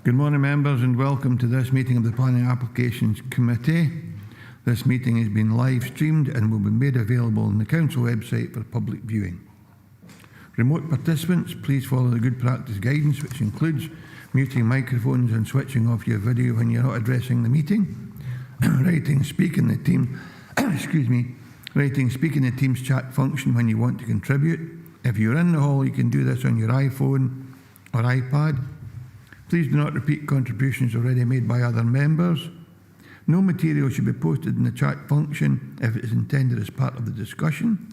Good morning, members, and welcome to this meeting of the Planning Applications Committee. This meeting has been live streamed and will be made available on the Council website for public viewing. Remote participants, please follow the good practice guidance, which includes muting microphones and switching off your video when you're not addressing the meeting. Writing speak in the team, writing speak in the Teams chat function when you want to contribute. If you're in the hall, you can do this on your iPhone or iPad. Please do not repeat contributions already made by other members. No material should be posted in the chat function if it is intended as part of the discussion.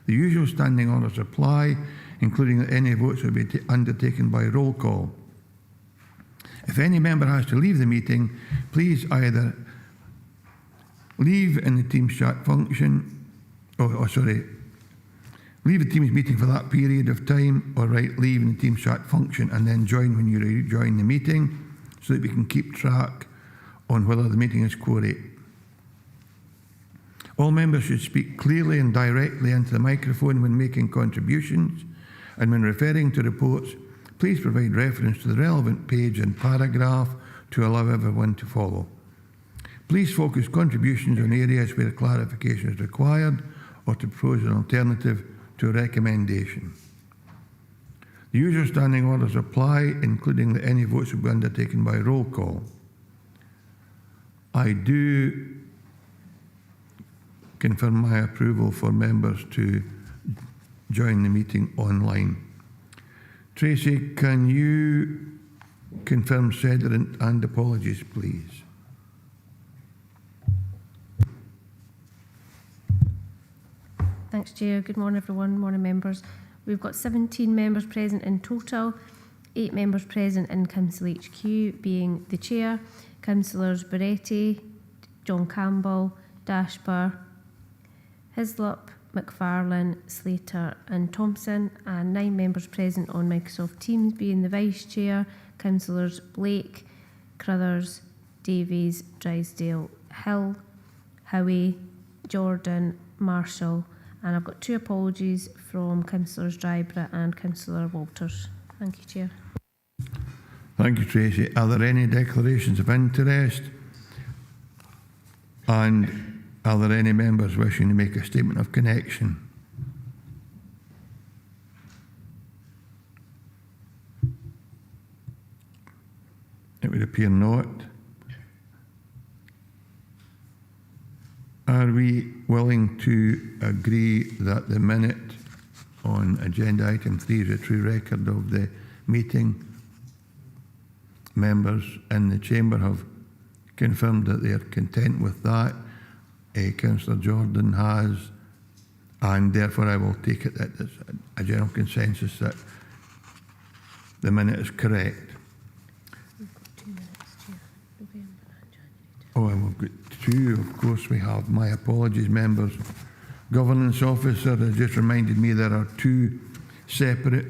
The usual standing orders apply, including that any votes will be undertaken by roll call. If any member has to leave the meeting, please either leave in the Teams chat function, leave the Teams meeting for that period of time, or leave in the Teams chat function and then join when you rejoin the meeting so that we can keep track on whether the meeting is quorate. All members should speak clearly and directly into the microphone when making contributions, and when referring to reports, please provide reference to the relevant page and paragraph to allow everyone to follow. Please focus contributions on areas where clarification is required or to propose an alternative to a recommendation. The usual standing orders apply, including that any votes will be undertaken by roll call. I do confirm my approval for members to join the meeting online. Tracy, can you confirm sederant and apologies, please? Thanks, Chair. Good morning, everyone. Morning, members. We've got 17 members present in total, 8 members present in Council HQ, being the Chair, Councillors Beretti, John Campbell, Dashper, Hislop, McFarlane, Slater and Thompson, and 9 members present on Microsoft Teams, being the Vice Chair, Councillors Blake, Crothers, Davies, Drysdale, Hill, Howie, Jordan, Marshall, and I've got 2 apologies from Councillors Drybra and Councillor Walters. Thank you, Chair. Thank you, Tracy. Are there any declarations of interest? And are there any members wishing to make a statement of connection? It would appear not. Are we willing to agree that the minute on agenda item 3 is a true record of the meeting? Members in the chamber have confirmed that they are content with that. Councillor Jordan has, and therefore I will take it that there's a general consensus that the minute is correct. We've got 2 minutes, Chair. November and January. Oh, and we've got 2, of course we have. My apologies, members. Governance Officer has just reminded me there are 2 separate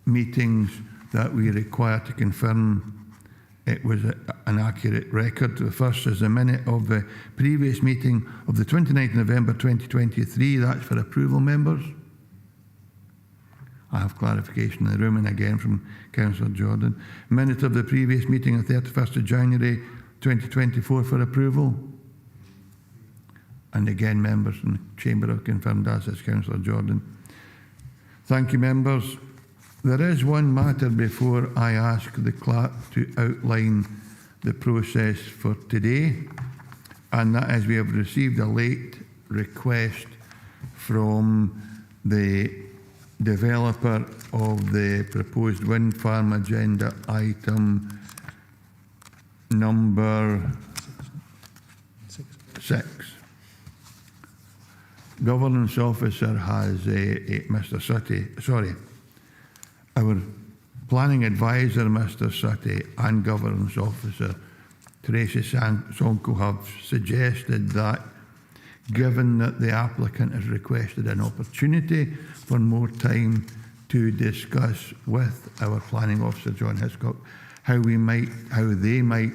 meetings that we require to confirm it was an accurate record. The first is the minute of the previous meeting of the 29th November 2023. That's for approval, members. I have clarification in the room, and again from Councillor Jordan. Minute of the previous meeting of 31st of January 2024 for approval. And again, members in the chamber have confirmed as is Councillor Jordan. Thank you, members. There is one matter before I ask the clerk to outline the process for today, and that is we have received a late request from the developer of the proposed wind farm agenda item number 6. Governance Officer has Mr. Sutty, our Planning Advisor, Mr. Sutty, and Governance Officer, Tracy Sonko, have suggested that, given that the applicant has requested an opportunity for more time to discuss with our Planning Officer, John Hiscock, how they might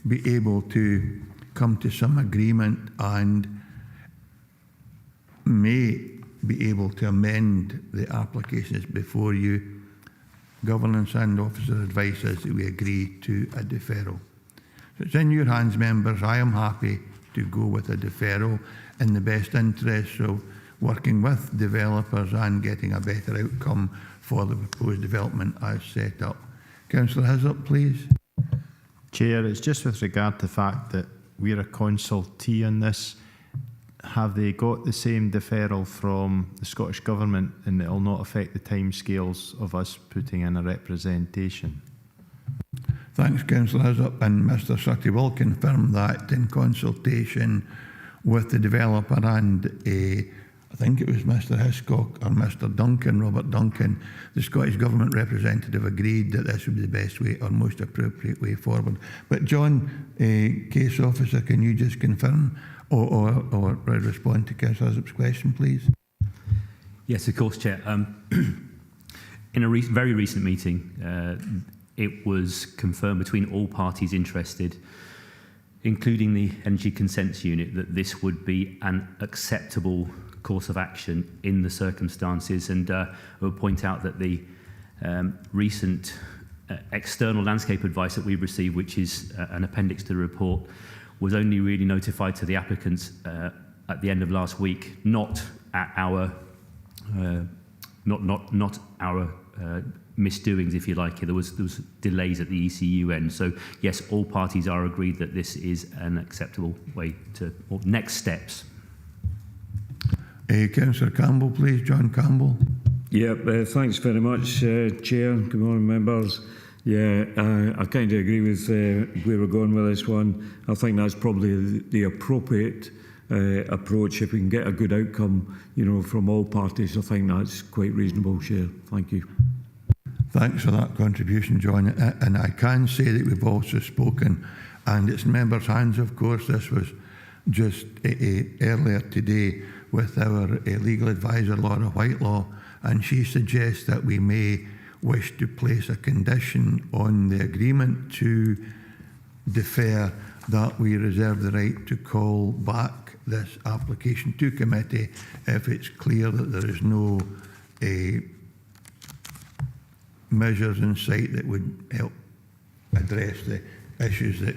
be able to come to some agreement and may be able to amend the applications before you. governance and officer advice is that we agree to a deferral. So it's in your hands, members. I am happy to go with a deferral in the best interests of working with developers and getting a better outcome for the proposed development as set up. Councillor Hislop, please. Chair, it's just with regard to the fact that we're a consultee on this. Have they got the same deferral from the Scottish Government, and it will not affect the timescales of us putting in a representation? Thanks, Councillor Hislop, and Mr Sutty will confirm that in consultation with the developer and I think it was Mr Hiscock or Mr Duncan, Robert Duncan, the Scottish Government representative, agreed that this would be the best way or most appropriate way forward. But John, case officer, can you just confirm or respond to Councillor Hislop's question, please? Yes, of course, Chair. In a very recent meeting, it was confirmed between all parties interested, including the Energy Consents Unit, that this would be an acceptable course of action in the circumstances. And I would point out that the recent external landscape advice that we've received, which is an appendix to the report, was only really notified to the applicants at the end of last week, not at our not our misdoings, if you like. There was delays at the ECU end. So yes, all parties are agreed that this is an acceptable way to, or next steps. Councillor Campbell, please. John Campbell. Yeah, thanks very much, Chair. Good morning, members. Yeah, I kind of agree with where we're going with this one. I think that's probably the appropriate approach. If we can get a good outcome, from all parties, I think that's quite reasonable, Chair. Thank you. Thanks for that contribution, John. And I can say that we've also spoken, and it's in members' hands, of course. This was just earlier today with our legal advisor, Laura Whitelaw, and she suggests that we may wish to place a condition on the agreement to defer, that we reserve the right to call back this application to committee if it's clear that there is no measures in sight that would help address the issues that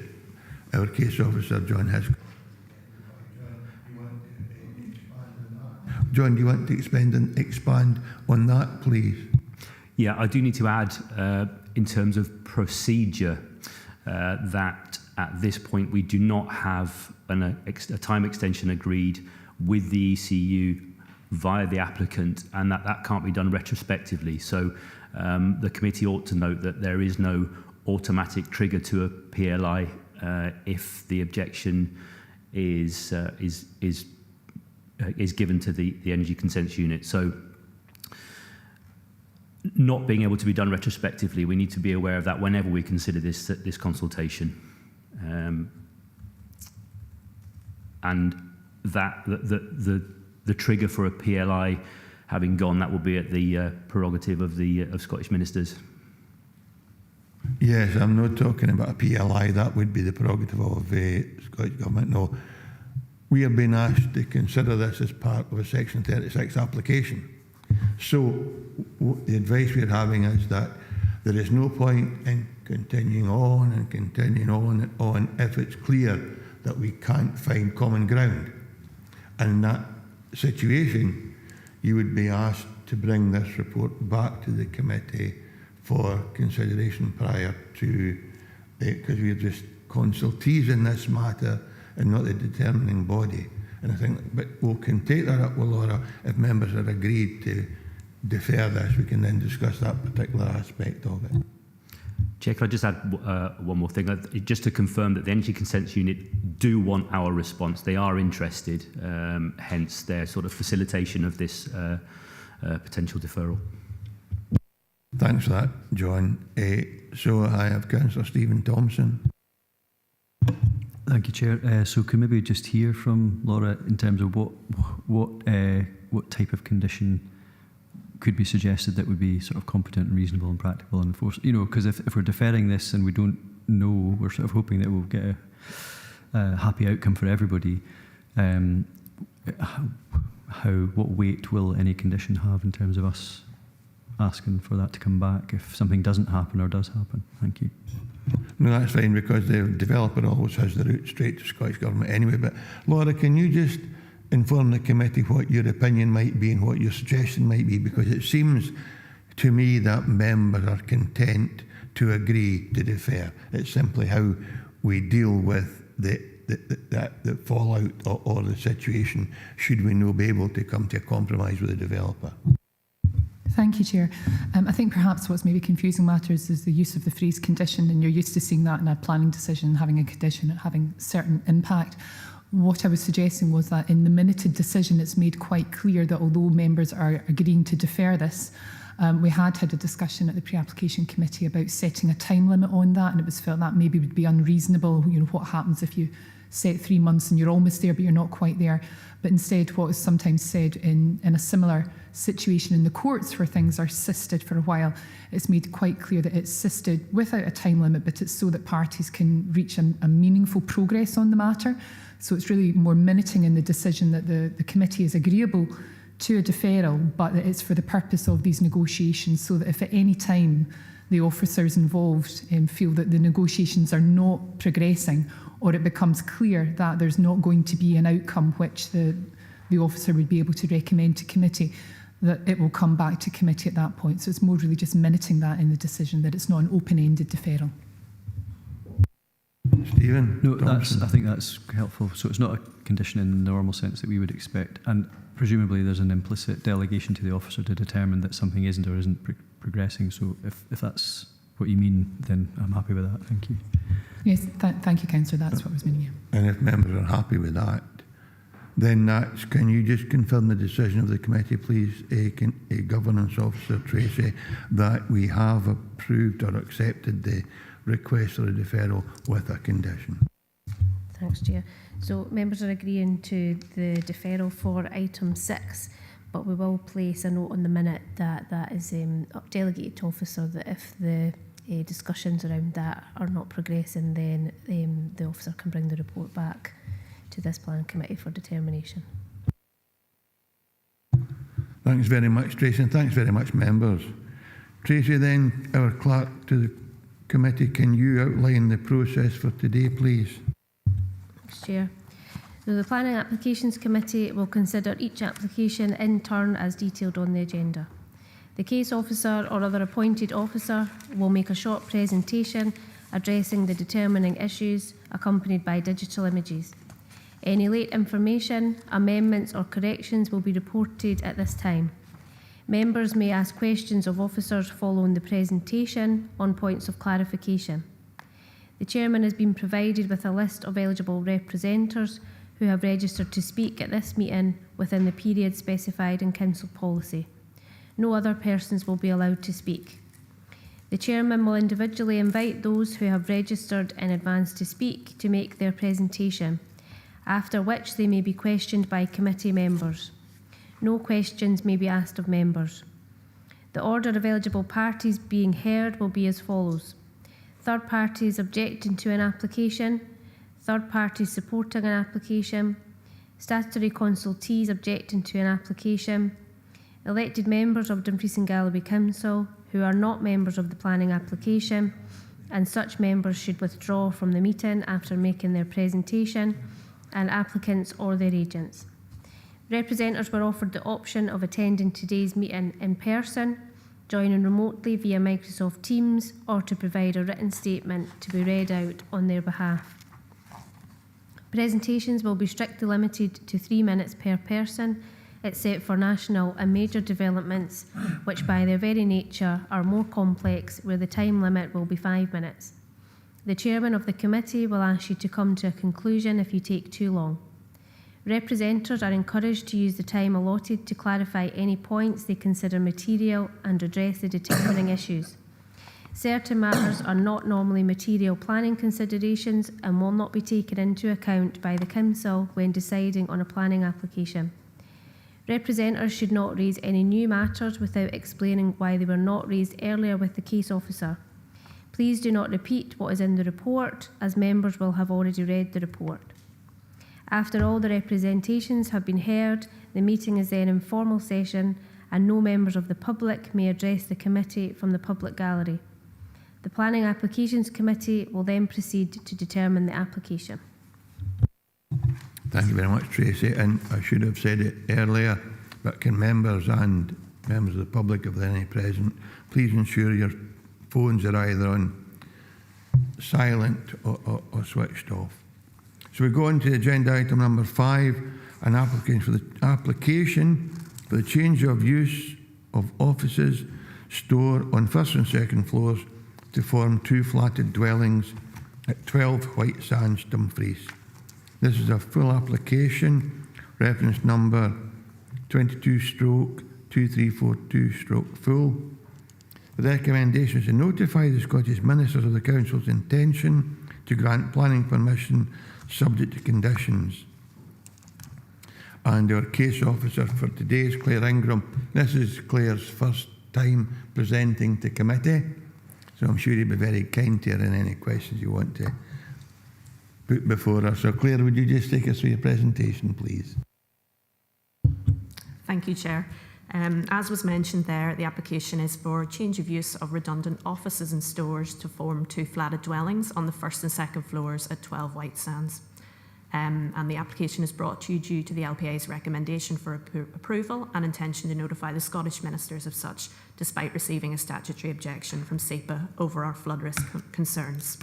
our case officer, John, has. John, do you want to expand on that, please? Yeah, I do need to add, in terms of procedure, that at this point we do not have a time extension agreed with the ECU via the applicant, and that can't be done retrospectively. So the committee ought to note that there is no automatic trigger to a PLI if the objection is given to the Energy Consents Unit. So not being able to be done retrospectively, we need to be aware of that whenever we consider this consultation. And that the trigger for a PLI having gone, that will be at the prerogative of Scottish ministers. Yes, I'm not talking about a PLI. That would be the prerogative of the Scottish Government. No, we are being asked to consider this as part of a Section 36 application. So the advice we're having is that there is no point in continuing on and continuing on and on if it's clear that we can't find common ground. And in that situation, you would be asked to bring this report back to the committee for consideration prior to, because we're just consultees in this matter and not the determining body. And I think, but we can take that up with Laura. If members have agreed to defer this, we can then discuss that particular aspect of it. Chair, can I just add one more thing? Just to confirm that the Energy Consents Unit do want our response. They are interested, hence their sort of facilitation of this potential deferral. Thanks for that, John. So I have Councillor Stephen Thompson. Thank you, Chair. So can maybe just hear from Laura in terms of what type of condition could be suggested that would be sort of competent and reasonable and practical and enforceable? Because if we're deferring this and we don't know, we're sort of hoping that we'll get a happy outcome for everybody. What weight will any condition have in terms of us asking for that to come back if something doesn't happen or does happen. Thank you. No, that's fine, because the developer always has the route straight to Scottish Government anyway. But Laura, can you just inform the committee what your opinion might be and what your suggestion might be? Because it seems to me that members are content to agree to defer. It's simply how we deal with the fallout or the situation should we not be able to come to a compromise with the developer. Thank you, Chair. I think perhaps what's maybe confusing matters is the use of the phrase condition, and you're used to seeing that in a planning decision, having a condition and having certain impact. What I was suggesting was that in the minuted decision, it's made quite clear that although members are agreeing to defer this, we had a discussion at the pre-application committee about setting a time limit on that, and it was felt that maybe would be unreasonable. You know, what happens if you set 3 months and you're almost there but you're not quite there? But instead, what is sometimes said in a similar situation in the courts where things are sisted for a while, it's made quite clear that it's sisted without a time limit, but it's so that parties can reach a meaningful progress on the matter. So it's really more minuting in the decision that the committee is agreeable to a deferral, but that it's for the purpose of these negotiations, so that if at any time the officers involved feel that the negotiations are not progressing, or it becomes clear that there's not going to be an outcome which the officer would be able to recommend to committee, that it will come back to committee at that point. So it's more really just minuting that in the decision, that it's not an open-ended deferral. Stephen? No, I think that's helpful. So it's not a condition in the normal sense that we would expect. And presumably there's an implicit delegation to the officer to determine that something isn't or isn't progressing. So if that's what you mean, then I'm happy with that. Thank you. Yes, thank you, Councillor. That's what I was meaning. Yeah. And if members are happy with that, then that's, can you just confirm the decision of the committee, please, Governance Officer Tracy, that we have approved or accepted the request for a deferral with a condition? Thanks, Chair. So members are agreeing to the deferral for item 6, but we will place a note on the minute that that is delegated to officer, that if the discussions around that are not progressing, then the officer can bring the report back to this planning committee for determination. Thanks very much, Tracy, and thanks very much, members. Tracy, then, our clerk to the committee, can you outline the process for today, please? Thanks, Chair. So the Planning Applications Committee will consider each application in turn as detailed on the agenda. The case officer or other appointed officer will make a short presentation addressing the determining issues, accompanied by digital images. Any late information, amendments or corrections will be reported at this time. Members may ask questions of officers following the presentation on points of clarification. The Chairman has been provided with a list of eligible representatives who have registered to speak at this meeting within the period specified in Council policy. No other persons will be allowed to speak. The Chairman will individually invite those who have registered in advance to speak to make their presentation, after which they may be questioned by committee members. No questions may be asked of members. The order of eligible parties being heard will be as follows: third parties objecting to an application, third parties supporting an application, statutory consultees objecting to an application, elected members of Dumfries and Galloway Council who are not members of the planning application, and such members should withdraw from the meeting after making their presentation, and applicants or their agents. Representatives were offered the option of attending today's meeting in person, joining remotely via Microsoft Teams, or to provide a written statement to be read out on their behalf. Presentations will be strictly limited to 3 minutes per person, except for national and major developments, which by their very nature are more complex, where the time limit will be 5 minutes. The Chairman of the committee will ask you to come to a conclusion if you take too long. Representatives are encouraged to use the time allotted to clarify any points they consider material and address the determining issues. Certain matters are not normally material planning considerations and will not be taken into account by the Council when deciding on a planning application. Representatives should not raise any new matters without explaining why they were not raised earlier with the case officer. Please do not repeat what is in the report, as members will have already read the report. After all the representations have been heard, the meeting is then in formal session, and no members of the public may address the committee from the public gallery. The Planning Applications Committee will then proceed to determine the application. Thank you very much, Tracy. And I should have said it earlier, but can members and members of the public, if there are any present, please ensure your phones are either on silent or switched off. So we go on to agenda item number 5, an application for the change of use of offices, store on first and second floors to form 2 flatted dwellings at 12 White Sands, Dumfries. This is a full application, reference number 22/2342/full. The recommendation is to notify the Scottish Ministers of the Council's intention to grant planning permission subject to conditions. And our case officer for today is Claire Ingram. This is Claire's first time presenting to committee, so I'm sure you'll be very kind to her in any questions you want to put before her. So Claire, would you just take us through your presentation, please? Thank you, Chair. As was mentioned there, the application is for change of use of redundant offices and stores to form 2 flatted dwellings on the first and second floors at 12 White Sands. And the application is brought to you due to the LPA's recommendation for approval and intention to notify the Scottish Ministers of such, despite receiving a statutory objection from SEPA over our flood risk concerns.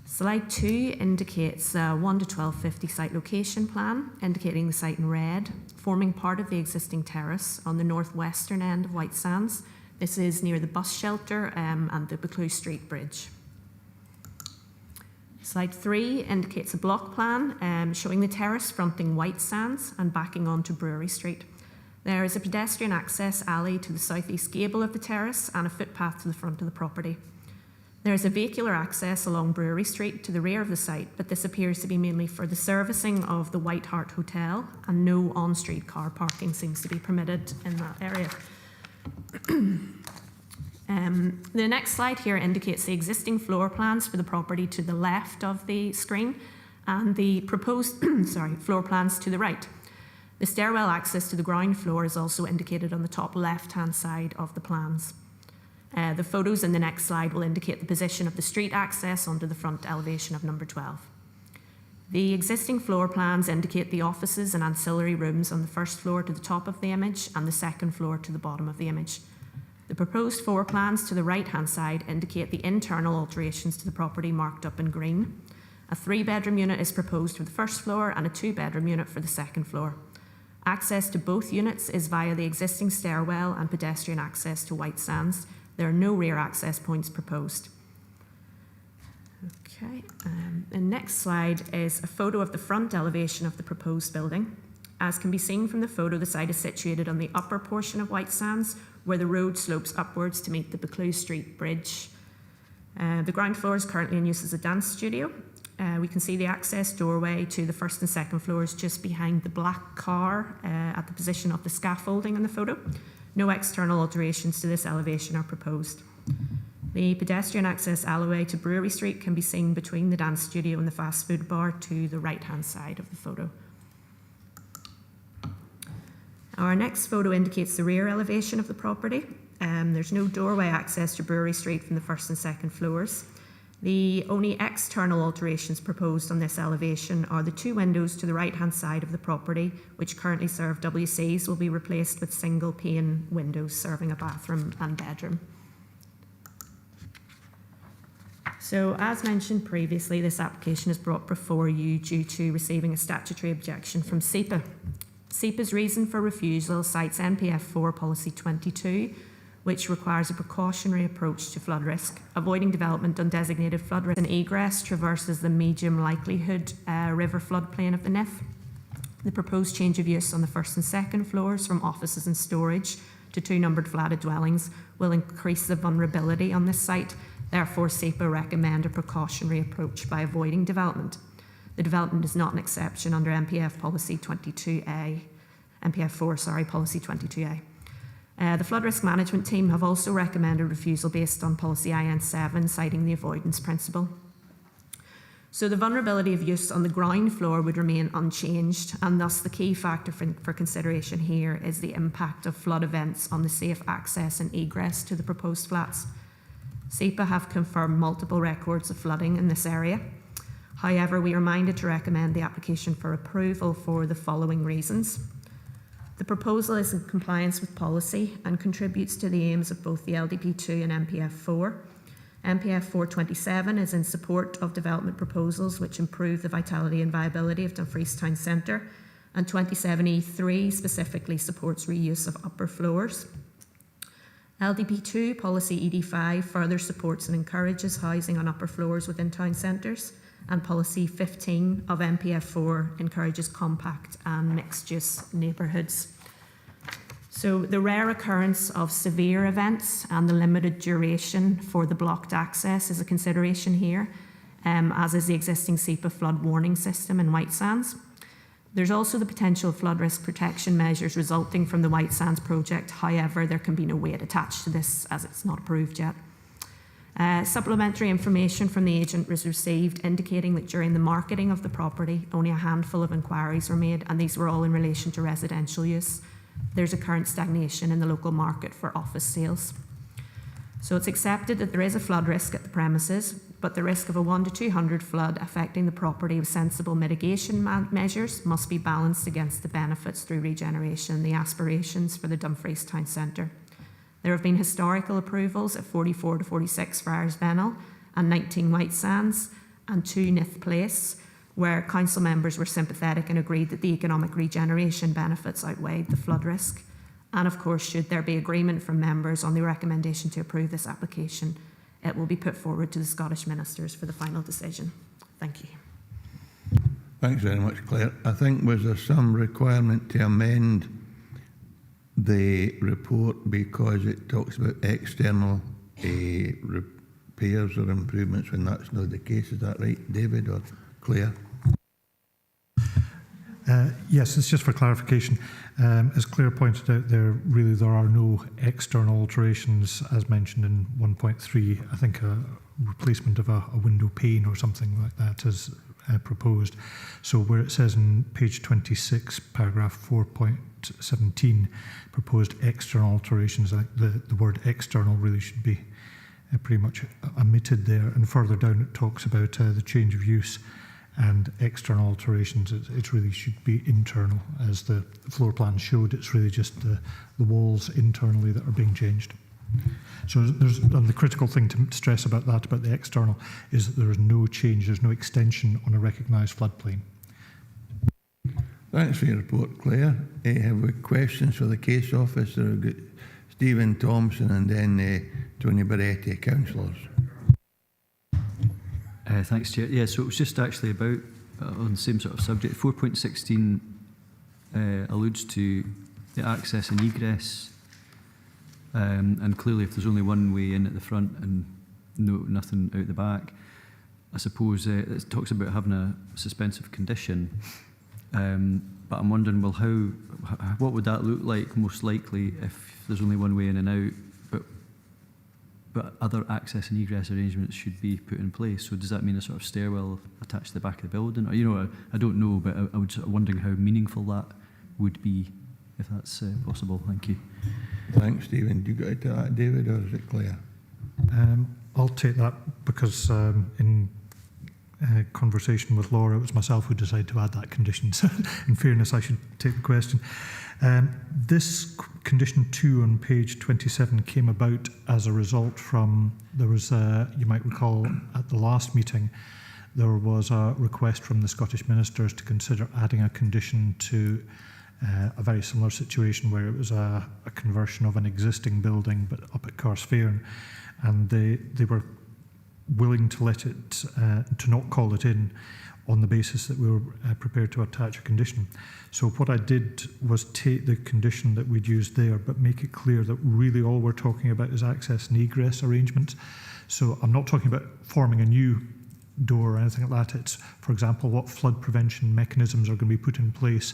Slide 2 indicates a 1 to 1250 site location plan, indicating the site in red, forming part of the existing terrace on the northwestern end of White Sands. This is near the bus shelter and the Buccleuch Street Bridge. Slide 3 indicates a block plan showing the terrace fronting White Sands and backing onto Brewery Street. There is a pedestrian access alley to the southeast gable of the terrace and a footpath to the front of the property. There is a vehicular access along Brewery Street to the rear of the site, but this appears to be mainly for the servicing of the White Hart Hotel, and no on-street car parking seems to be permitted in that area. The next slide here indicates the existing floor plans for the property to the left of the screen and the proposed floor plans to the right. The stairwell access to the ground floor is also indicated on the top left-hand side of the plans. The photos in the next slide will indicate the position of the street access onto the front elevation of number 12. The existing floor plans indicate the offices and ancillary rooms on the first floor to the top of the image and the second floor to the bottom of the image. The proposed floor plans to the right-hand side indicate the internal alterations to the property marked up in green. A 3-bedroom unit is proposed for the first floor and a 2-bedroom unit for the second floor. Access to both units is via the existing stairwell and pedestrian access to White Sands. There are no rear access points proposed. Okay, the next slide is a photo of the front elevation of the proposed building. As can be seen from the photo, the site is situated on the upper portion of White Sands, where the road slopes upwards to meet the Buccleuch Street Bridge. The ground floor is currently in use as a dance studio. We can see the access doorway to the first and second floors just behind the black car at the position of the scaffolding in the photo. No external alterations to this elevation are proposed. The pedestrian access alleyway to Brewery Street can be seen between the dance studio and the fast food bar to the right-hand side of the photo. Our next photo indicates the rear elevation of the property. There's no doorway access to Brewery Street from the first and second floors. The only external alterations proposed on this elevation are the 2 windows to the right-hand side of the property, which currently serve WCs, will be replaced with single-pane windows serving a bathroom and bedroom. So, as mentioned previously, this application is brought before you due to receiving a statutory objection from SEPA. SEPA's reason for refusal cites NPF 4 Policy 22, which requires a precautionary approach to flood risk. Avoiding development on designated flood risk and egress traverses the medium likelihood river floodplain of the Nith. The proposed change of use on the first and second floors from offices and storage to 2 numbered flatted dwellings will increase the vulnerability on this site. Therefore, SEPA recommend a precautionary approach by avoiding development. The development is not an exception under NPF Policy 22A, NPF 4, Policy 22A. The Flood Risk Management Team have also recommended refusal based on Policy IN7, citing the avoidance principle. So the vulnerability of use on the ground floor would remain unchanged, and thus the key factor for consideration here is the impact of flood events on the safe access and egress to the proposed flats. SEPA have confirmed multiple records of flooding in this area. However, we are minded to recommend the application for approval for the following reasons. The proposal is in compliance with policy and contributes to the aims of both the LDP2 and MPF4. MPF 427 is in support of development proposals which improve the vitality and viability of Dumfries Town Centre, and 27E3 specifically supports reuse of upper floors. LDP2 policy ED5 further supports and encourages housing on upper floors within town centres, and policy 15 of MPF 4 encourages compact and mixed-use neighbourhoods. So the rare occurrence of severe events and the limited duration for the blocked access is a consideration here, as is the existing SEPA flood warning system in White Sands. There's also the potential flood risk protection measures resulting from the White Sands project. However, there can be no weight attached to this as it's not approved yet. Supplementary information from the agent was received indicating that during the marketing of the property, only a handful of inquiries were made, and these were all in relation to residential use. There's a current stagnation in the local market for office sales. So it's accepted that there is a flood risk at the premises, but the risk of a 1 to 200 flood affecting the property with sensible mitigation measures must be balanced against the benefits through regeneration and the aspirations for the Dumfries Town Centre. There have been historical approvals at 44 to 46 Friars Bennell and 19 White Sands and 2 Nith Place, where council members were sympathetic and agreed that the economic regeneration benefits outweighed the flood risk. And of course, should there be agreement from members on the recommendation to approve this application, it will be put forward to the Scottish Ministers for the final decision. Thank you. Thanks very much, Claire. I think was there some requirement to amend the report because it talks about external repairs or improvements when that's not the case? Is that right, David or Claire? Yes, it's just for clarification. As Claire pointed out there, really there are no external alterations as mentioned in 1.3. I think a replacement of a window pane or something like that is proposed. So where it says in page 26, paragraph 4.17, proposed external alterations, I think the word external really should be pretty much omitted there. And further down it talks about the change of use and external alterations. It really should be internal. As the floor plan showed, it's really just the walls internally that are being changed. So and the critical thing to stress about that, about the external, is that there is no change, there's no extension on a recognised floodplain. Thanks for your report, Claire. Have we questions for the case officer? We've got Stephen Thompson and then Tony Beretti, councillors. Thanks, Chair. Yeah, so it was just actually about, on the same sort of subject, 4.16 alludes to the access and egress, and clearly if there's only one way in at the front and nothing out the back, I suppose it talks about having a suspensive condition, but I'm wondering, well, what would that look like most likely if there's only one way in and out, but other access and egress arrangements should be put in place? So does that mean a sort of stairwell attached to the back of the building? Or, I don't know, but I was wondering how meaningful that would be, if that's possible. Thank you. Thanks, Stephen. Do you got into that, David, or is it Claire? I'll take that because in conversation with Laura, it was myself who decided to add that condition. So in fairness, I should take the question. This condition 2 on page 27 came about as a result from, there was, you might recall at the last meeting, there was a request from the Scottish Ministers to consider adding a condition to a very similar situation where it was a conversion of an existing building but up at Carsfairn, and they were willing to let it, to not call it in on the basis that we were prepared to attach a condition. So what I did was take the condition that we'd used there, but make it clear that really all we're talking about is access and egress arrangements. So I'm not talking about forming a new door or anything like that. It's, for example, what flood prevention mechanisms are going to be put in place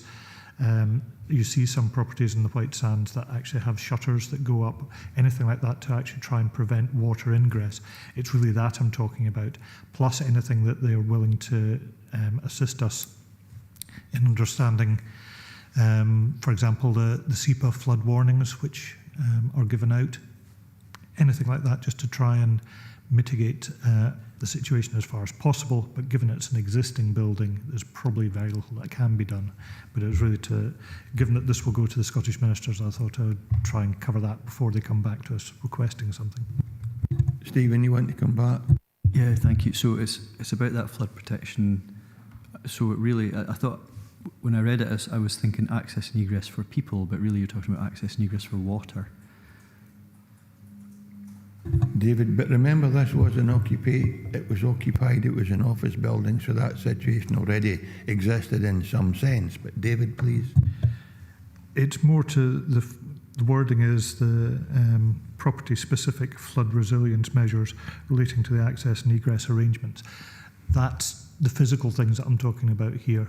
You see some properties in the White Sands that actually have shutters that go up, anything like that to actually try and prevent water ingress. It's really that I'm talking about, plus anything that they're willing to assist us in understanding. For example, the SEPA flood warnings, which are given out, anything like that, just to try and mitigate the situation as far as possible. But given it's an existing building, there's probably very little that can be done. But it was really given that this will go to the Scottish Ministers, I thought I would try and cover that before they come back to us requesting something. Stephen, you want to come back? Yeah, thank you. So it's about that flood protection. So it really, I thought when I read it, I was thinking access and egress for people, but really you're talking about access and egress for water. David, but remember this was it was occupied, it was an office building, so that situation already existed in some sense. But David, please. It's more to the wording is the property-specific flood resilience measures relating to the access and egress arrangements. That's the physical things that I'm talking about here,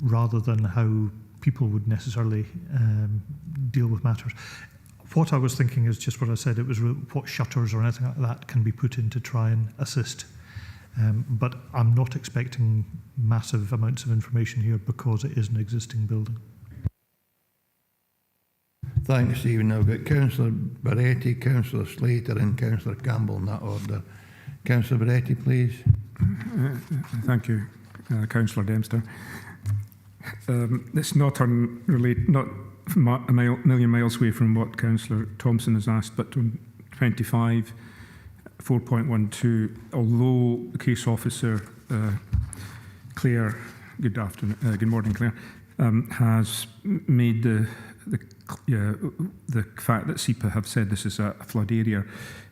rather than how people would necessarily deal with matters. What I was thinking is just what I said, it was what shutters or anything like that can be put in to try and assist. But I'm not expecting massive amounts of information here because it is an existing building. Thanks, Stephen. Now we've got Councillor Baretti, Councillor Slater and Councillor Campbell in that order. Councillor Baretti, please. Thank you, Councillor Dempster. It's not unrelated, not a million miles away from what Councillor Thompson has asked, but on 25, 4.12, although the case officer, Claire, good morning, Claire, has made the fact that SEPA have said this is a flood area,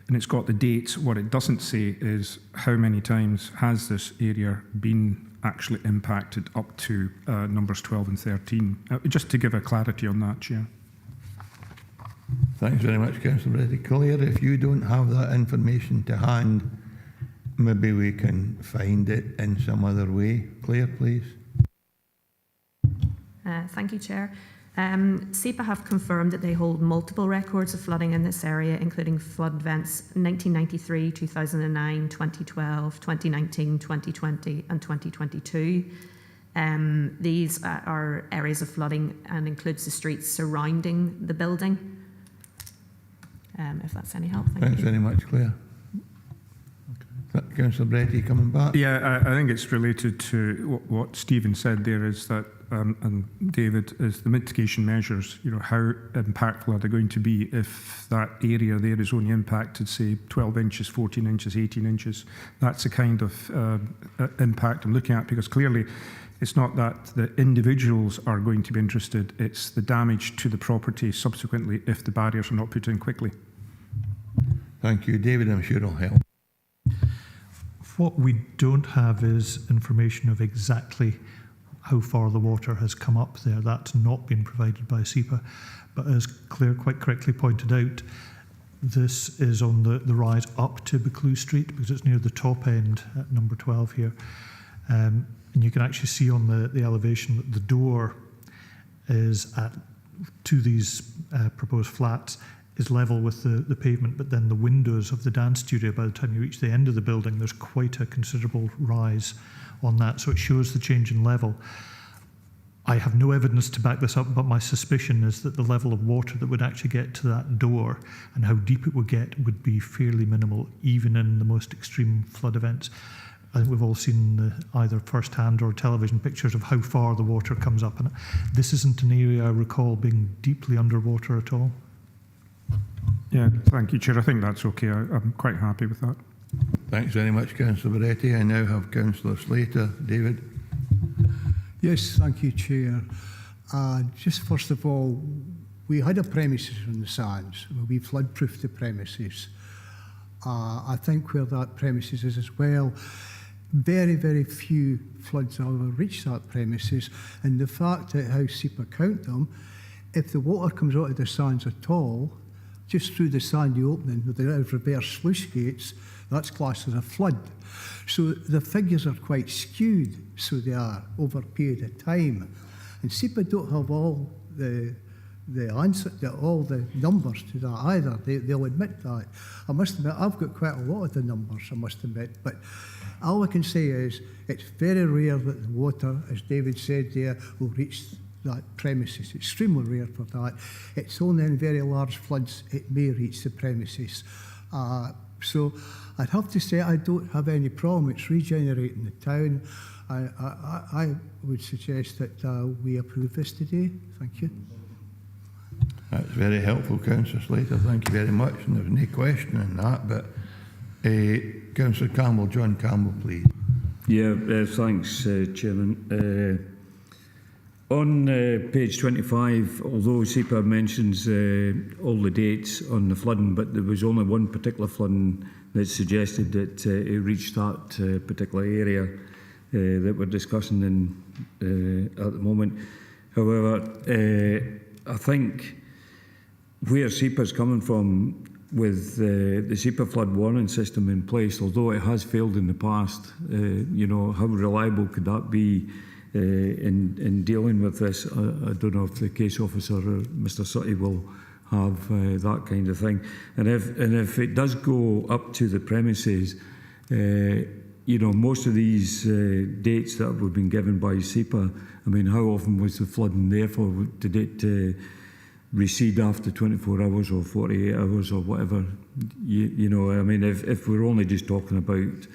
and it's got the dates. What it doesn't say is how many times has this area been actually impacted up to numbers 12 and 13. Just to give a clarity on that, Chair. Thanks very much, Councillor Baretti. Claire, if you don't have that information to hand, maybe we can find it in some other way. Claire, please. Thank you, Chair. SEPA have confirmed that they hold multiple records of flooding in this area, including flood events 1993, 2009, 2012, 2019, 2020 and 2022. These are areas of flooding and includes the streets surrounding the building. If that's any help, Thanks very much, Claire. Councillor Baretti coming back. Yeah, I think it's related to what Stephen said there, is that and David, is the mitigation measures, how impactful are they going to be if that area there is only impacted, say, 12 inches, 14 inches, 18 inches. That's the kind of impact I'm looking at, because clearly it's not that the individuals are going to be interested, it's the damage to the property subsequently if the barriers are not put in quickly. Thank you. David, I'm sure will help. What we don't have is information of exactly how far the water has come up there. That's not been provided by SEPA. But as Claire quite correctly pointed out, this is on the rise up to Buccleuch Street, because it's near the top end at number 12 here. And you can actually see on the elevation that the door is to these proposed flats is level with the pavement, but then the windows of the dance studio, by the time you reach the end of the building, there's quite a considerable rise on that, so it shows the change in level. I have no evidence to back this up, but my suspicion is that the level of water that would actually get to that door and how deep it would get would be fairly minimal, even in the most extreme flood events. I think we've all seen either first-hand or television pictures of how far the water comes up, and this isn't an area I recall being deeply underwater at all. Yeah, thank you, Chair. I think that's okay. I'm quite happy with that. Thanks very much, Councillor Baretti. I now have Councillor Slater. David? Yes, thank you, Chair. Just first of all, we had a premises on the sands. We flood-proofed the premises. I think where that premises is as well, very, very few floods have ever reached that premises, and the fact that how SEPA count them, if the water comes out of the sands at all, just through the sandy opening with the reverse sluice gates, that's classed as a flood. So the figures are quite skewed, so they are over a period of time. And SEPA don't have all the answer to all the numbers to that either. They'll admit that. I must admit, I've got quite a lot of the numbers, I must admit, but all I can say is it's very rare that the water, as David said there, will reach that premises. Extremely rare for that. It's only in very large floods it may reach the premises. So I'd have to say I don't have any problem. It's regenerating the town. I would suggest that we approve this today. Thank you. That's very helpful, Councillor Slater. Thank you very much. And there's no question in that. But Councillor Campbell, John Campbell, please. Yeah, thanks, Chairman. On page 25, although SEPA mentions all the dates on the flooding, but there was only one particular flooding that suggested that it reached that particular area that we're discussing at the moment. However, I think where SEPA is coming from with the SEPA flood warning system in place, although it has failed in the past, how reliable could that be in dealing with this? I don't know if the case officer or Mr. Sutty will have that kind of thing. And if it does go up to the premises, most of these dates that have been given by SEPA, I mean, how often was the flooding there for? Did it recede after 24 hours or 48 hours or whatever? I mean, if we're only just talking about,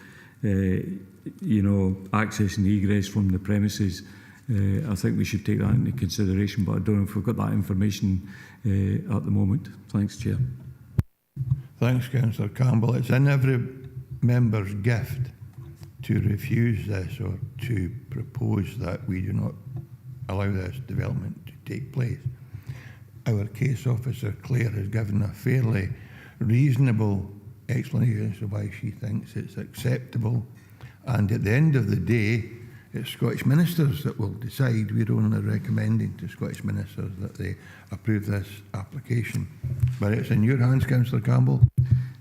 access and egress from the premises, I think we should take that into consideration, but I don't know if we've got that information at the moment. Thanks, Chair. Thanks, Councillor Campbell. It's in every member's gift to refuse this or to propose that we do not allow this development to take place. Our case officer, Claire, has given a fairly reasonable explanation as to why she thinks it's acceptable. And at the end of the day, it's Scottish ministers that will decide. We're only recommending to Scottish ministers that they approve this application. But it's in your hands, Councillor Campbell.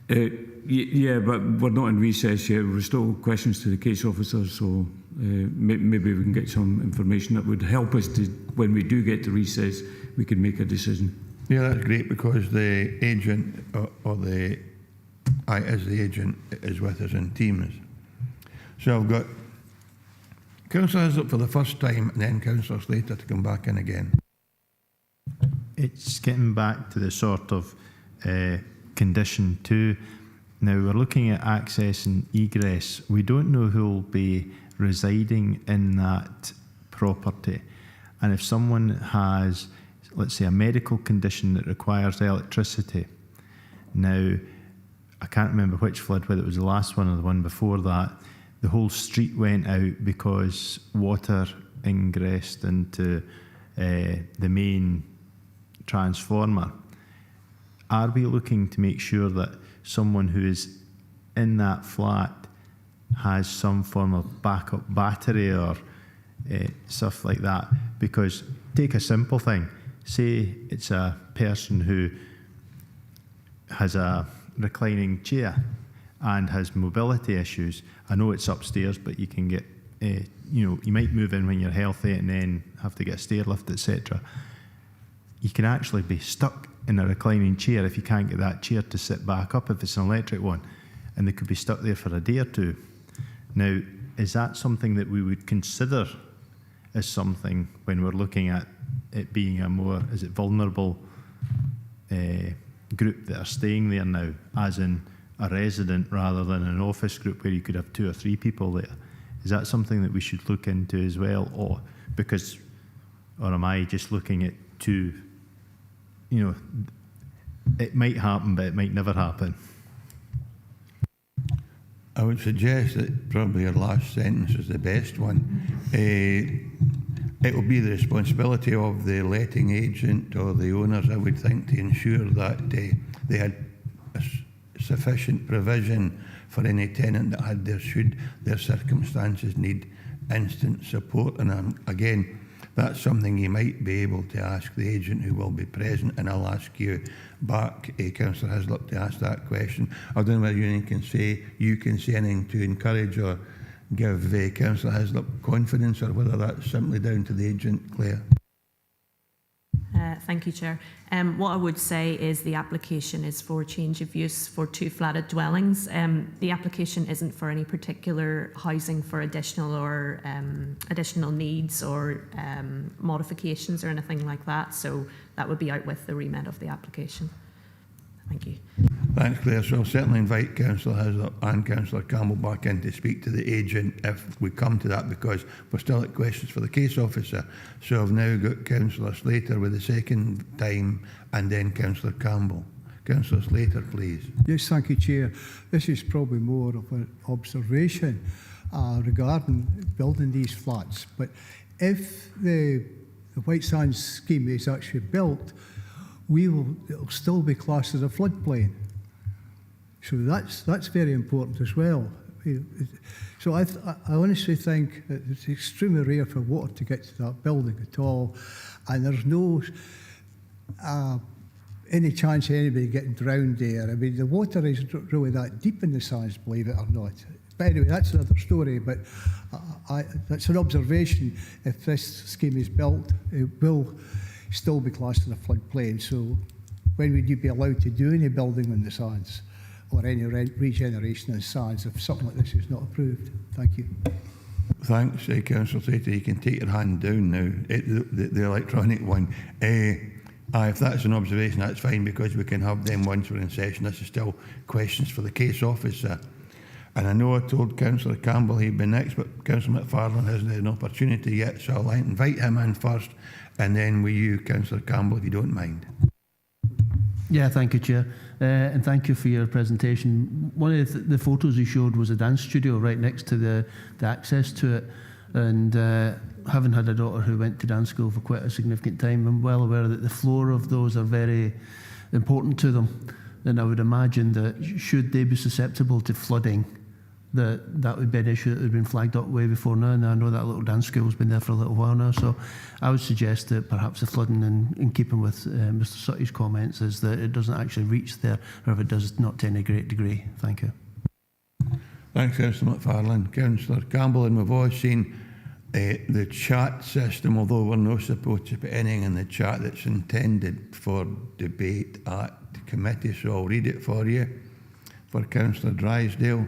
Yeah, but we're not in recess yet. We're still questions to the case officer, so maybe we can get some information that would help us to, when we do get to recess, we can make a decision. Yeah, that's great, because the agent as the agent is with us in Teams. So I've got Councillor Hislop for the first time and then Councillor Slater to come back in again. It's getting back to the sort of condition 2. Now we're looking at access and egress. We don't know who will be residing in that property. And if someone has, let's say, a medical condition that requires electricity. Now, I can't remember which flood, whether it was the last one or the one before that, the whole street went out because water ingressed into the main transformer. Are we looking to make sure that someone who is in that flat has some form of backup battery or stuff like that? Because take a simple thing. Say it's a person who has a reclining chair and has mobility issues. I know it's upstairs, but you can get, you might move in when you're healthy and then have to get a stair lift, etc. You can actually be stuck in a reclining chair if you can't get that chair to sit back up, if it's an electric one, and they could be stuck there for a day or two. Now, is that something that we would consider as something when we're looking at it being a more, is it vulnerable group that are staying there now, as in a resident rather than an office group where you could have 2 or 3 people there? Is that something that we should look into as well? Or am I just looking at two, it might happen, but it might never happen? I would suggest that probably your last sentence is the best one. It will be the responsibility of the letting agent or the owners, I would think, to ensure that they had sufficient provision for any tenant that had should their circumstances need instant support. And again, that's something you might be able to ask the agent who will be present, and I'll ask you back, Councillor Hislop, to ask that question. I don't know whether you can say anything to encourage or give Councillor Hislop confidence, or whether that's simply down to the agent, Claire. Thank you, Chair. What I would say is the application is for change of use for 2 flatted dwellings. The application isn't for any particular housing for additional or additional needs or modifications or anything like that. So that would be out with the remit of the application. Thank you. Thanks, Claire. So I'll certainly invite Councillor Hislop and Councillor Campbell back in to speak to the agent if we come to that, because we're still at questions for the case officer. So I've now got Councillor Slater with the second time and then Councillor Campbell. Councillor Slater, please. Yes, thank you, Chair. This is probably more of an observation regarding building these flats. But if the White Sands scheme is actually built, it'll still be classed as a floodplain. So that's very important as well. So I honestly think that it's extremely rare for water to get to that building at all, and there's no any chance of anybody getting drowned there. I mean, the water isn't really that deep in the sands, believe it or not. But anyway, that's another story, but that's an observation. If this scheme is built, it will still be classed as a floodplain. So when would you be allowed to do any building on the sands or any regeneration of sands if something like this is not approved? Thank you. Thanks, Councillor Slater. You can take your hand down now, the electronic one. If that's an observation, that's fine, because we can have them once we're in session. This is still questions for the case officer. And I know I told Councillor Campbell he'd be next, but Councillor McFarlane hasn't had an opportunity yet, so I'll invite him in first, and then with you, Councillor Campbell, if you don't mind. Yeah, thank you, Chair. And thank you for your presentation. One of the photos you showed was a dance studio right next to the access to it. And having had a daughter who went to dance school for quite a significant time, I'm well aware that the floor of those are very important to them. And I would imagine that should they be susceptible to flooding, that would be an issue that would have been flagged up way before now. And I know that little dance school has been there for a little while now. So I would suggest that perhaps the flooding, in keeping with Mr Sutty's comments, is that it doesn't actually reach there, or if it does, not to any great degree. Thank you. Thanks, Councillor McFarlane. Councillor Campbell, and we've all seen the chat system, although we're not supposed to put anything in the chat that's intended for debate at the committee, so I'll read it for you. For Councillor Drysdale,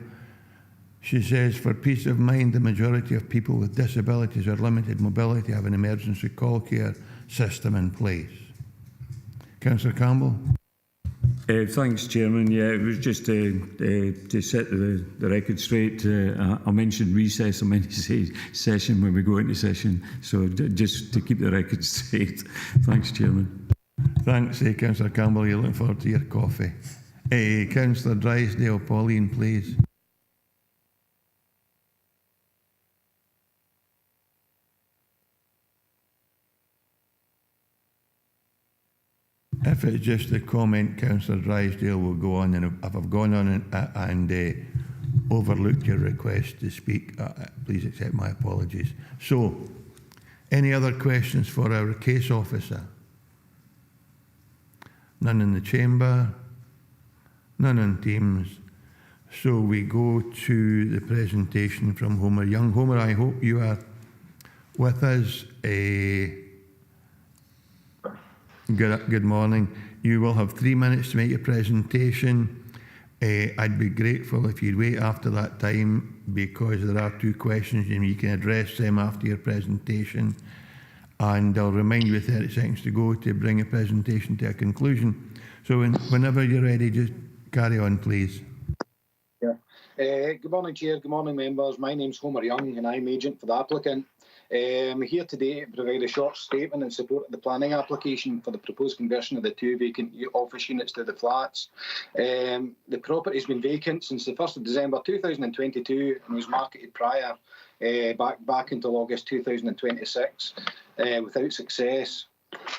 she says, for peace of mind, the majority of people with disabilities or limited mobility have an emergency call care system in place. Councillor Campbell. Thanks, Chairman. Yeah, it was just to set the record straight. I mentioned recess, I meant to say session when we go into session. So just to keep the record straight. Thanks, Chairman. Thanks, Councillor Campbell. You're looking forward to your coffee. Councillor Drysdale, Pauline, please. If it's just a comment, Councillor Drysdale will go on, and if I've gone on and overlooked your request to speak, please accept my apologies. So, any other questions for our case officer? None in the chamber, none on Teams. So we go to the presentation from Homer Young. Homer, I hope you are with us. Good morning. You will have 3 minutes to make your presentation. I'd be grateful if you'd wait after that time, because there are 2 questions and you can address them after your presentation. And I'll remind you with 30 seconds to go to bring your presentation to a conclusion. So whenever you're ready, just carry on, please. Yeah. Good morning, Chair. Good morning, members. My name's Homer Young and I'm agent for the applicant. I'm here today to provide a short statement in support of the planning application for the proposed conversion of the 2 vacant office units to the flats. The property has been vacant since the 1st of December 2022 and was marketed prior back until August 2026 without success.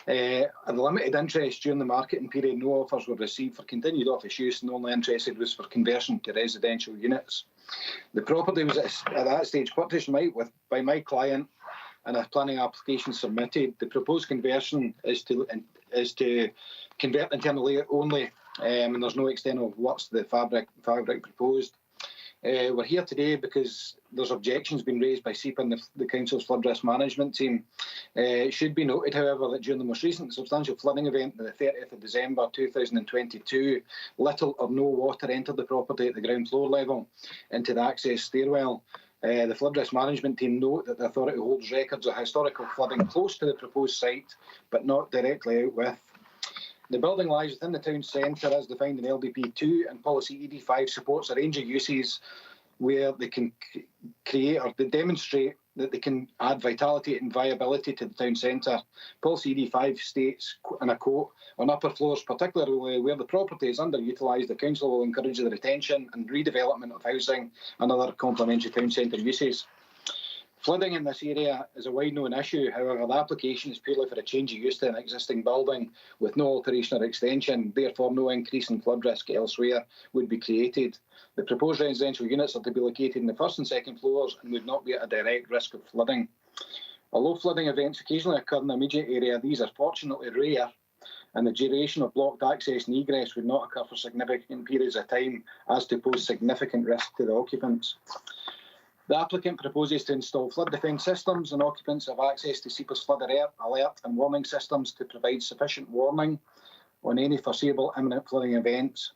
At the limited interest during the marketing period, no offers were received for continued office use, and the only interested was for conversion to residential units. The property was at that stage purchased by my client and a planning application submitted. The proposed conversion is to convert internally only, and there's no external works to the fabric proposed. We're here today because there's objections being raised by SEPA and the Council's flood risk management team. It should be noted, however, that during the most recent substantial flooding event on the 30th of December 2022, little or no water entered the property at the ground floor level into the access stairwell. The flood risk management team note that the authority holds records of historical flooding close to the proposed site, but not directly out with. The building lies within the town centre as defined in LDP2, and policy ED5 supports a range of uses where they can create or they demonstrate that they can add vitality and viability to the town centre. Policy ED5 states, and I quote, on upper floors, particularly where the property is underutilised, the council will encourage the retention and redevelopment of housing and other complementary town centre uses. Flooding in this area is a wide-known issue. However, the application is purely for a change of use to an existing building with no alteration or extension. Therefore, no increase in flood risk elsewhere would be created. The proposed residential units are to be located in the first and second floors and would not be at a direct risk of flooding. Although flooding events occasionally occur in the immediate area, these are fortunately rare, and the duration of blocked access and egress would not occur for significant periods of time as to pose significant risk to the occupants. The applicant proposes to install flood defence systems, and occupants have access to SEPA's flood alert and warning systems to provide sufficient warning on any foreseeable imminent flooding events.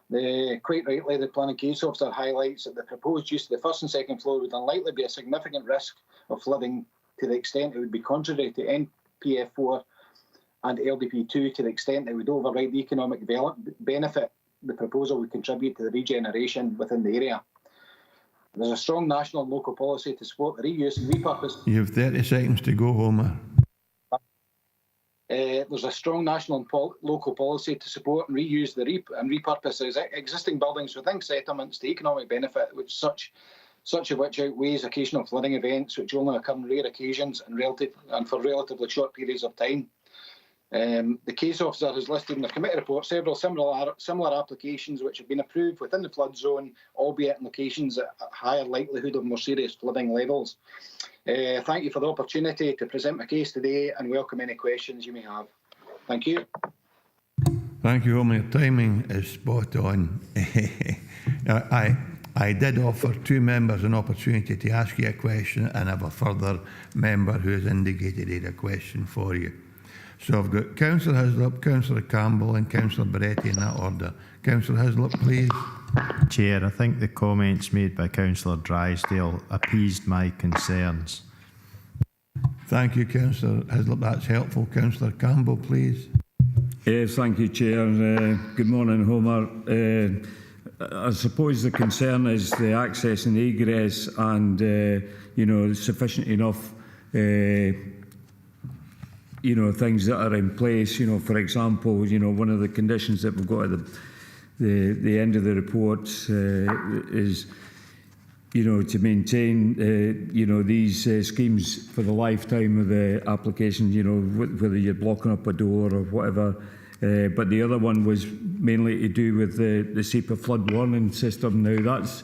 Quite rightly, the planning case officer highlights that the proposed use of the first and second floor would unlikely be a significant risk of flooding to the extent it would be contrary to NPF4 and LDP2 to the extent it would override the economic benefit the proposal would contribute to the regeneration within the area. There's a strong national and local policy to support the reuse and repurpose. You have 30 seconds to go, Homer. There's a strong national and local policy to support and reuse and repurpose existing buildings within settlements to economic benefit, which such of which outweighs occasional flooding events, which only occur on rare occasions and for relatively short periods of time. The case officer has listed in the committee report several similar applications which have been approved within the flood zone, albeit in locations at higher likelihood of more serious flooding levels. Thank you for the opportunity to present my case today and welcome any questions you may have. Thank you. Thank you, Homer. Your timing is spot on. I did offer two members an opportunity to ask you a question, and I have a further member who has indicated he had a question for you. So I've got Councillor Hislop, Councillor Campbell and Councillor Beretti in that order. Councillor Hislop, please. Chair, I think the comments made by Councillor Drysdale appeased my concerns. Thank you, Councillor Hislop. That's helpful. Councillor Campbell, please. Thank you, Chair. Good morning, Homer. I suppose the concern is the access and egress and, sufficient enough things that are in place. For example, one of the conditions that we've got at the end of the report is, to maintain, these schemes for the lifetime of the application, whether you're blocking up a door or whatever. But the other one was mainly to do with the SEPA flood warning system. Now, that's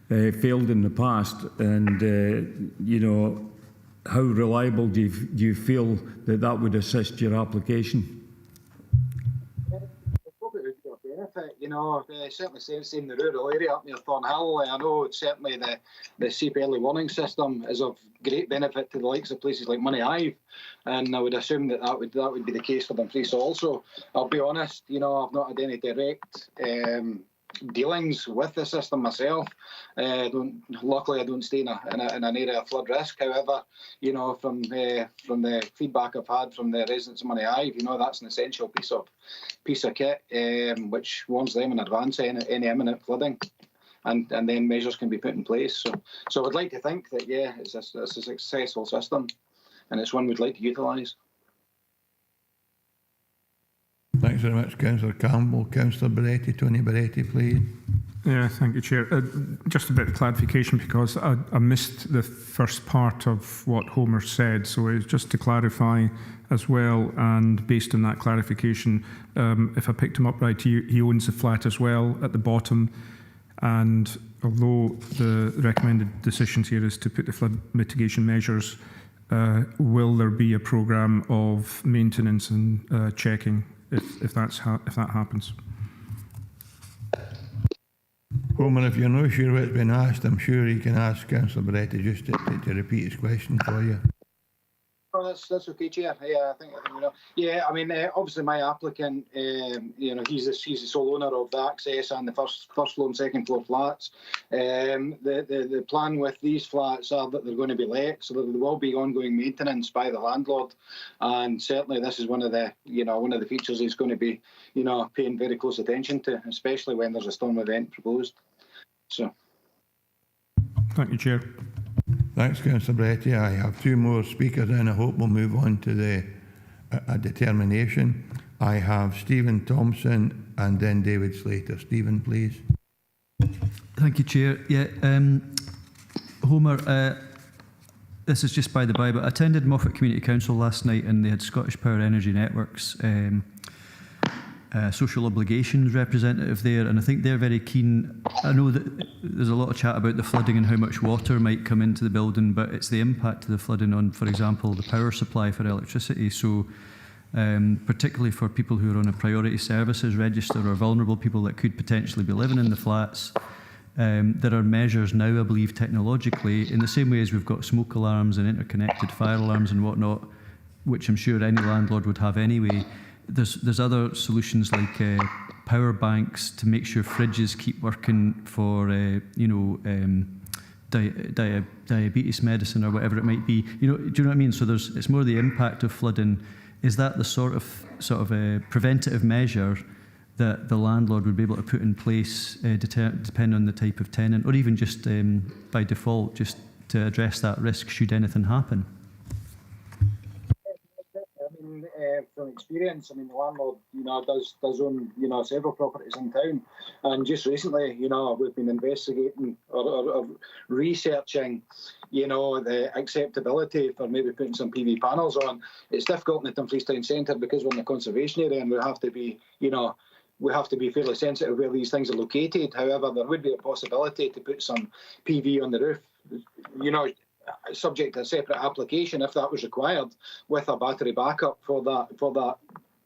failed in the past, and, how reliable do you feel that would assist your application? Certainly same in the rural area up near Thornhill. I know certainly the SEPA early warning system is of great benefit to the likes of places like Money Hive, and I would assume that would be the case for Dumfries also. I'll be honest, I've not had any direct dealings with the system myself. Luckily, I don't stay in an area of flood risk. However, from the feedback I've had from the residents of Money Hive, that's an essential piece of kit which warns them in advance of any imminent flooding, and then measures can be put in place. So I'd like to think that it's a successful system, and it's one we'd like to utilise. Thanks very much, Councillor Campbell. Councillor Beretti, Tony Beretti, please. Yeah, thank you, Chair. Just a bit of clarification, because I missed the first part of what Homer said. So it's just to clarify as well, and based on that clarification, if I picked him up right, he owns the flat as well at the bottom. And although the recommended decisions here is to put the flood mitigation measures, will there be a programme of maintenance and checking if that happens? Homer, if you're not sure what's been asked, I'm sure you can ask Councillor Beretta just to repeat his question for you. Oh, that's okay, Chair. Yeah, I think you know. Yeah, I mean, obviously my applicant, you know, he's the sole owner of the access and the first floor and second floor flats. The plan with these flats are that they're going to be let, so that there will be ongoing maintenance by the landlord, and certainly this is one of the features he's going to be, you know, paying very close attention to, especially when there's a storm event proposed. So. Thank you, Chair. Thanks, Councillor Beretta. I have two more speakers and I hope we'll move on to a determination. I have Stephen Thompson and then David Slater. Stephen, please. Thank you, Chair. Yeah, Homer, this is just by the by, but I attended Moffat Community Council last night and they had Scottish Power Energy Networks social obligations representative there, and I think they're very keen. I know that there's a lot of chat about the flooding and how much water might come into the building, but it's the impact of the flooding on, for example, the power supply for electricity. So particularly for people who are on a priority services register or vulnerable people that could potentially be living in the flats, there are measures now, I believe, technologically, in the same way as we've got smoke alarms and interconnected fire alarms and whatnot, which I'm sure any landlord would have anyway. There's other solutions like power banks to make sure fridges keep working for diabetes medicine or whatever it might be. You know, do you know what I mean? So it's more the impact of flooding. Is that the sort of a preventative measure that the landlord would be able to put in place, depending on the type of tenant, or even just by default, just to address that risk should anything happen? From experience, I mean, the landlord, you know, does own, you know, several properties in town, and just recently, you know, we've been investigating or researching, you know, the acceptability for maybe putting some PV panels on. It's difficult in the Dumfries Town Centre because we're in a conservation area, and we have to be, you know, fairly sensitive where these things are located. However, there would be a possibility to put some PV on the roof, you know, subject to a separate application if that was required, with a battery backup for that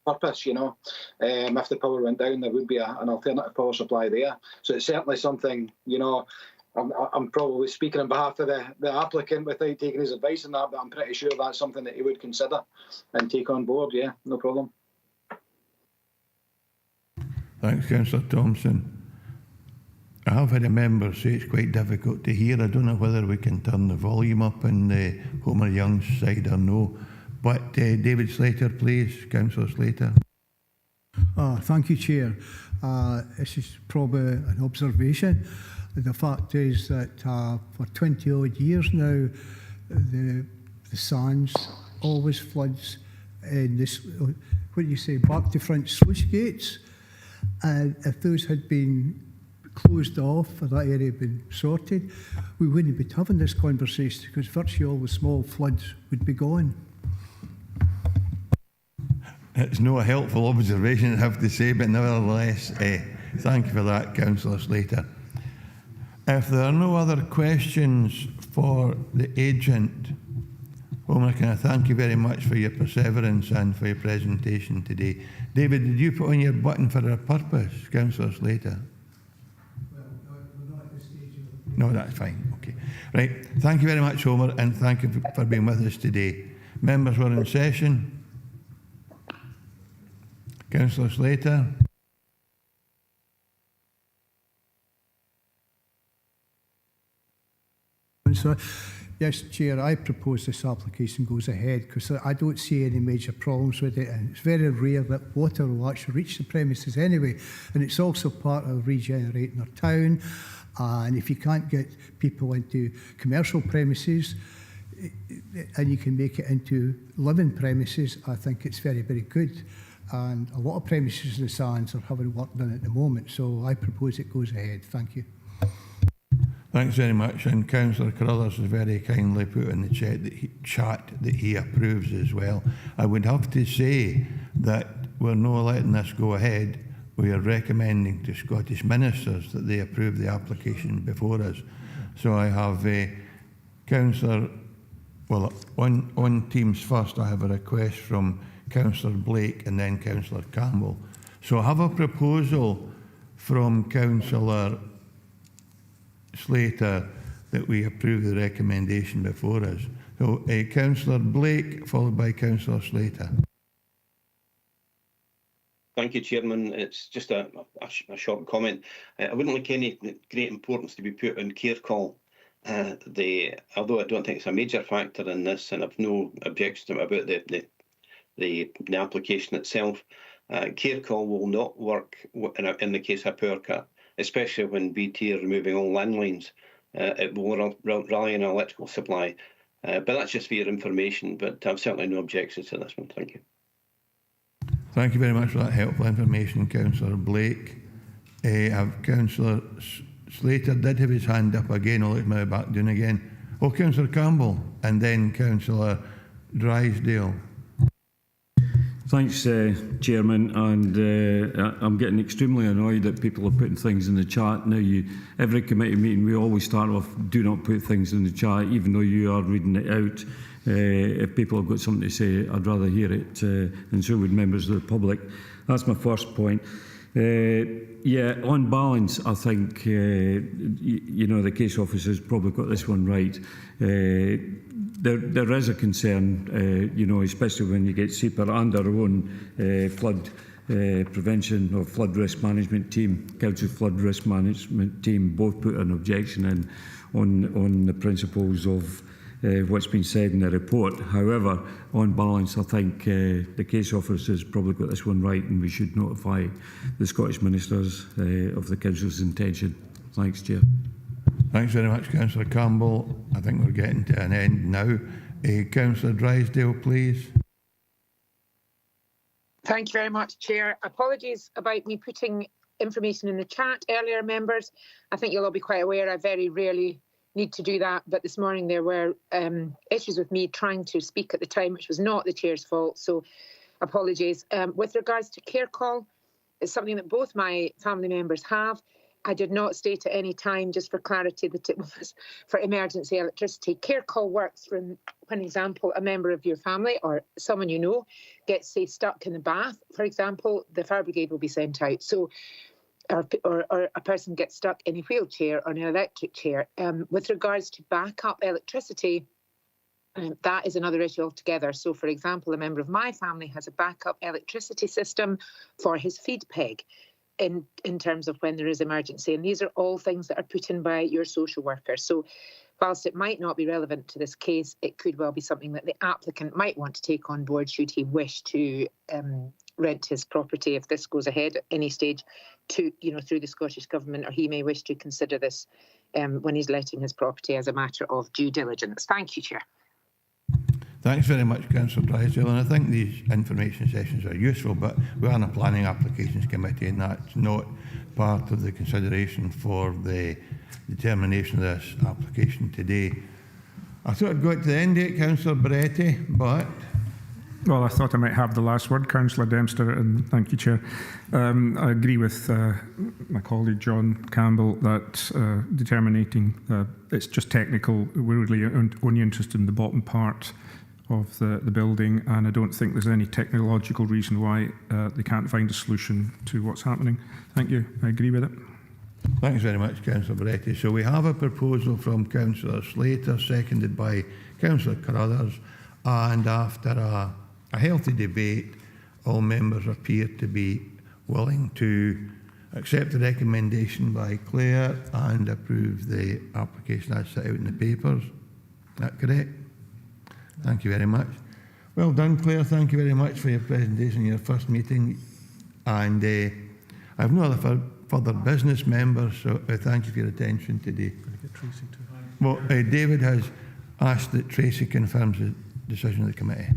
purpose. You know, if the power went down, there would be an alternative power supply there. So it's certainly something, you know, I'm probably speaking on behalf of the applicant without taking his advice on that, but I'm pretty sure that's something that he would consider and take on board. Yeah, no problem. Thanks, Councillor Thompson. I have had a member say it's quite difficult to hear. I don't know whether we can turn the volume up on the Homer Young's side or no. But David Slater, please. Councillor Slater. Thank you, Chair. This is probably an observation. The fact is that for 20 odd years now, the Sands always floods in this, what do you say, back to front sluice gates. And if those had been closed off or that area had been sorted, we wouldn't be having this conversation because virtually all the small floods would be gone. It's not a helpful observation, I have to say, but nevertheless, thank you for that, Councillor Slater. If there are no other questions for the agent, Homer, can I thank you very much for your perseverance and for your presentation today. David, did you put on your button for a purpose, Councillor Slater? No, that's fine. Okay. Right. Thank you very much, Homer, and thank you for being with us today. Members, we're in session. Councillor Slater. So, yes, Chair, I propose this application goes ahead because I don't see any major problems with it, and it's very rare that water will actually reach the premises anyway, and it's also part of regenerating our town. And if you can't get people into commercial premises and you can make it into living premises, I think it's very, very good. And a lot of premises in the Sands are having work done at the moment, so I propose it goes ahead. Thank you. Thanks very much. And Councillor Carruthers has very kindly put in the chat that he approves as well. I would have to say that we're not letting this go ahead. We are recommending to Scottish ministers that they approve the application before us. So I have Councillor, well, on Teams first, I have a request from Councillor Blake and then Councillor Campbell. So I have a proposal from Councillor Slater that we approve the recommendation before us. So Councillor Blake, followed by Councillor Slater. Thank you, Chairman. It's just a short comment. I wouldn't like any great importance to be put on care call. Although I don't think it's a major factor in this, and I've no objection about the application itself. Care call will not work in the case of power cut, especially when BT are removing all landlines. It will rely on electrical supply. But that's just for your information, but I've certainly no objections to this one. Thank you. Thank you very much for that helpful information, Councillor Blake. Councillor Slater did have his hand up again. I'll let him now back down again. Oh, Councillor Campbell, and then Councillor Drysdale. Thanks, Chairman. And I'm getting extremely annoyed that people are putting things in the chat. Now, every committee meeting, we always start off, do not put things in the chat, even though you are reading it out. If people have got something to say, I'd rather hear it, and so would members of the public. That's my first point. On balance, I think, the case officer's probably got this one right. There is a concern, especially when you get SEPA and our own flood prevention or flood risk management team, Council Flood Risk Management Team, both put an objection in on the principles of what's been said in the report. However, on balance, I think the case officer's probably got this one right, and we should notify the Scottish Ministers of the Council's intention. Thanks, Chair. Thanks very much, Councillor Campbell. I think we're getting to an end now. Councillor Drysdale, please. Thank you very much, Chair. Apologies about me putting information in the chat earlier, members. I think you'll all be quite aware I very rarely need to do that, but this morning there were issues with me trying to speak at the time, which was not the Chair's fault, so apologies. With regards to care call, it's something that both my family members have. I did not state at any time, just for clarity, that it was for emergency electricity. Care call works when, for example, a member of your family or someone you know gets, say, stuck in the bath, for example, the fire brigade will be sent out. So, or a person gets stuck in a wheelchair or an electric chair. With regards to backup electricity, that is another issue altogether. So, for example, a member of my family has a backup electricity system for his feed peg in terms of when there is emergency. And these are all things that are put in by your social worker. So whilst it might not be relevant to this case, it could well be something that the applicant might want to take on board should he wish to rent his property, if this goes ahead at any stage, to through the Scottish Government, or he may wish to consider this when he's letting his property as a matter of due diligence. Thank you, Chair. Thanks very much, Councillor Drysdale, and I think these information sessions are useful, but we are on a planning applications committee, and that's not part of the consideration for the determination of this application today. I thought I'd go to the end date, Councillor Beretti, but... Well, I thought I might have the last word, Councillor Dempster, and thank you, Chair. I agree with my colleague John Campbell that determining it's just technical. We're really only interested in the bottom part of the building, and I don't think there's any technological reason why they can't find a solution to what's happening. Thank you. I agree with it. Thanks very much, Councillor Beretti. So we have a proposal from Councillor Slater, seconded by Councillor Carruthers, and after a healthy debate, all members appear to be willing to accept the recommendation by Claire and approve the application as set out in the papers. Is that correct? Thank you very much. Well done, Claire. Thank you very much for your presentation in your first meeting. And I have no other further business, members, so thank you for your attention today. Well, David has asked that Tracy confirms the decision of the committee.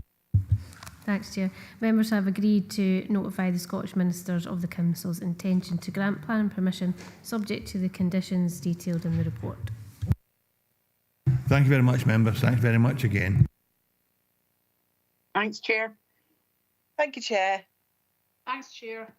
Thanks, Chair. Members have agreed to notify the Scottish Ministers of the Council's intention to grant planning permission subject to the conditions detailed in the report. Thank you very much, members. Thanks very much again. Thanks, Chair. Thank you, Chair. Thanks, Chair.